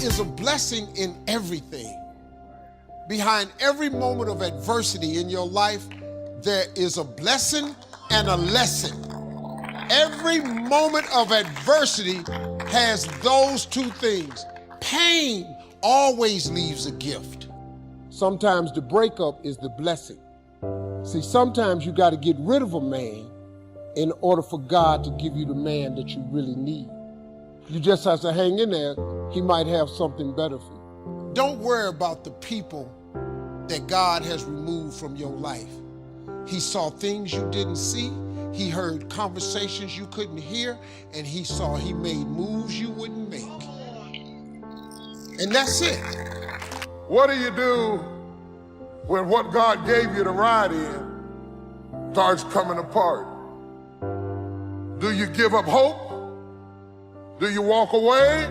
is a blessing in everything. Behind every moment of adversity in your life, there is a blessing and a lesson. Every moment of adversity has those two things. Pain always leaves a gift. Sometimes the breakup is the blessing. See, sometimes you got to get rid of a man in order for God to give you the man that you really need. You just have to hang in there. He might have something better for you. Don't worry about the people that God has removed from your life. He saw things you didn't see. He heard conversations you couldn't hear, and he made moves you wouldn't make. And that's it. What do you do when what God gave you to ride in starts coming apart? Do you give up hope? Do you walk away?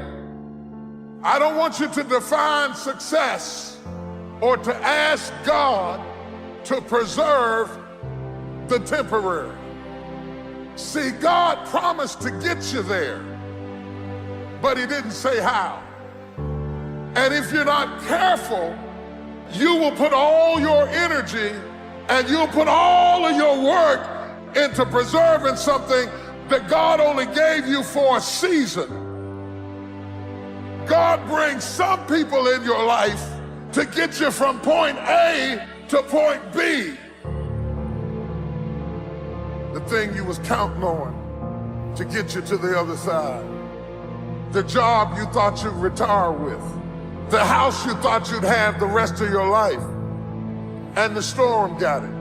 I don't want you to define success or to ask God to preserve the temporary. See, God promised to get you there, but he didn't say how. And if you're not careful, you will put all your energy and you'll put all of your work into preserving something that God only gave you for a season. God brings some people in your life to get you from point A to point B. The thing you was counting on to get you to the other side. The job you thought you'd retire with. The house you thought you'd have the rest of your life. And the storm got it.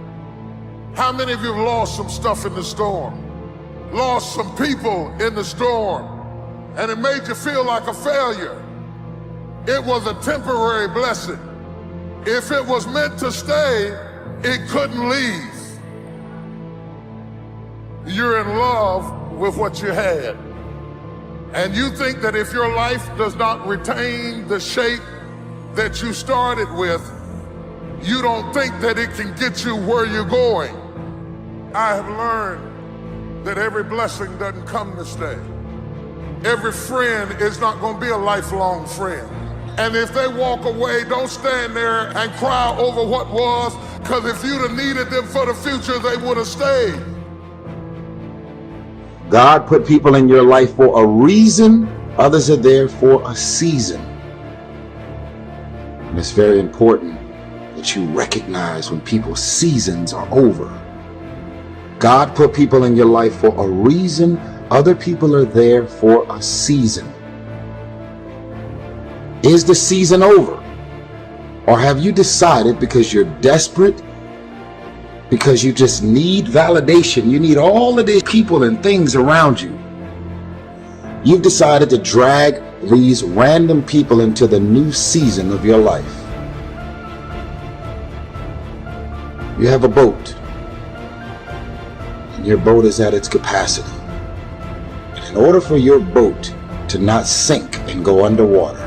How many of you have lost some stuff in the storm? Lost some people in the storm, and it made you feel like a failure. It was a temporary blessing. If it was meant to stay, it couldn't leave. You're in love with what you had. And you think that if your life does not retain the shape that you started with, you don't think that it can get you where you're going. I have learned that every blessing doesn't come to stay. Every friend is not going to be a lifelong friend. And if they walk away, don't stand there and cry over what was, because if you'd have needed them for the future, they would have stayed. God put people in your life for a reason. Others are there for a season. And it's very important that you recognize when people's seasons are over. God put people in your life for a reason. Other people are there for a season. Is the season over? Or have you decided, because you're desperate, because you just need validation, you need all of these people and things around you, you've decided to drag these random people into the new season of your life? You have a boat. Your boat is at its capacity. And in order for your boat to not sink and go underwater,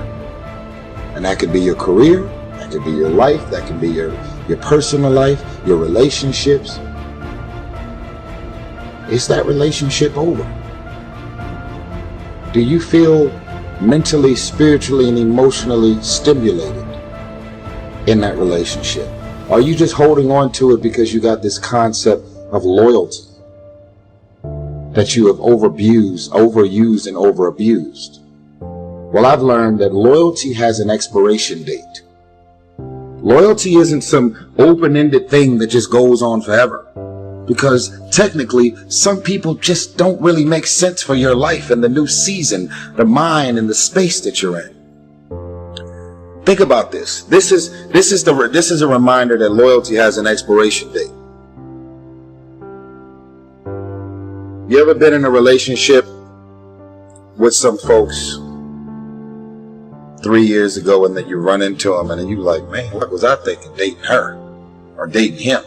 and that could be your career, that could be your life, that could be your personal life, your relationships, is that relationship over? Do you feel mentally, spiritually, and emotionally stimulated in that relationship? Are you just holding on to it because you got this concept of loyalty that you have overused and overabused? Well, I've learned that loyalty has an expiration date. Loyalty isn't some open-ended thing that just goes on forever. Because technically, some people just don't really make sense for your life and the new season, the mind and the space that you're in. Think about this. This is a reminder that loyalty has an expiration date. You ever been in a relationship with some folks 3 years ago, and then you run into them and then you like, man, what was I thinking, dating her or dating him?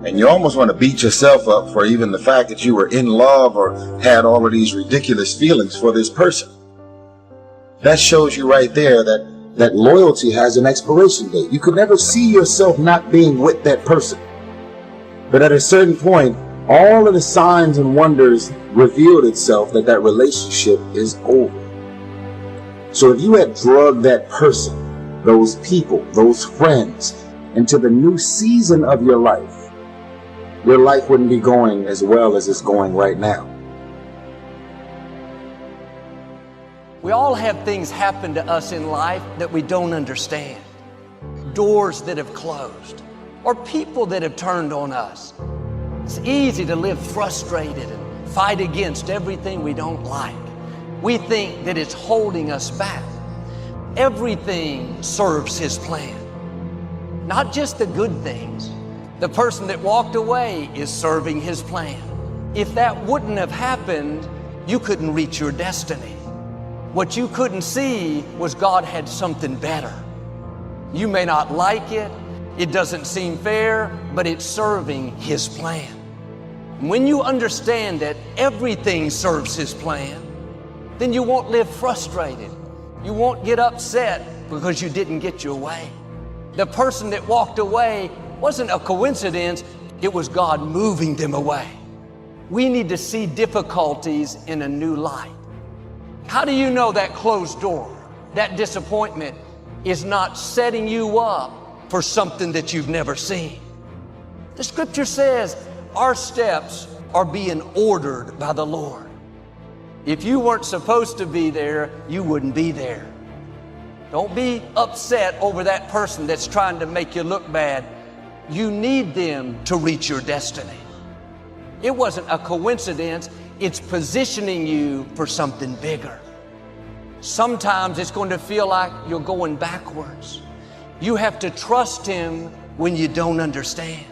And you almost want to beat yourself up for even the fact that you were in love or had all of these ridiculous feelings for this person. That shows you right there that loyalty has an expiration date. You could never see yourself not being with that person. But at a certain point, all of the signs and wonders revealed itself that relationship is over. So if you had drugged that person, those people, those friends, into the new season of your life wouldn't be going as well as it's going right now. We all have things happen to us in life that we don't understand. Doors that have closed, or people that have turned on us. It's easy to live frustrated and fight against everything we don't like. We think that it's holding us back. Everything serves His plan. Not just the good things. The person that walked away is serving His plan. If that wouldn't have happened, you couldn't reach your destiny. What you couldn't see was God had something better. You may not like it, it doesn't seem fair, but it's serving His plan. When you understand that everything serves His plan, then you won't live frustrated. You won't get upset because you didn't get your way. The person that walked away wasn't a coincidence, it was God moving them away. We need to see difficulties in a new light. How do you know that closed door, that disappointment, is not setting you up for something that you've never seen? The scripture says our steps are being ordered by the Lord. If you weren't supposed to be there, you wouldn't be there. Don't be upset over that person that's trying to make you look bad. You need them to reach your destiny. It wasn't a coincidence. It's positioning you for something bigger. Sometimes it's going to feel like you're going backwards. You have to trust Him when you don't understand.